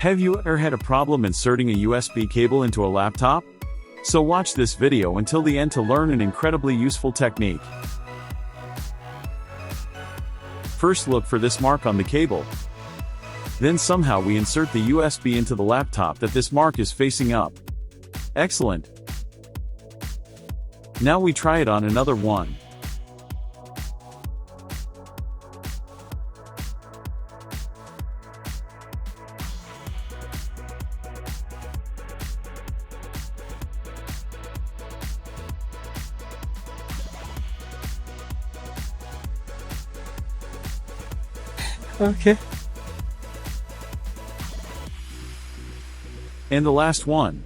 Have you ever had a problem inserting a USB cable into a laptop? So watch this video until the end to learn an incredibly useful technique. First, look for this mark on the cable. Then somehow we insert the USB into the laptop that this mark is facing up. Excellent. Now we try it on another one. Okay. And the last one.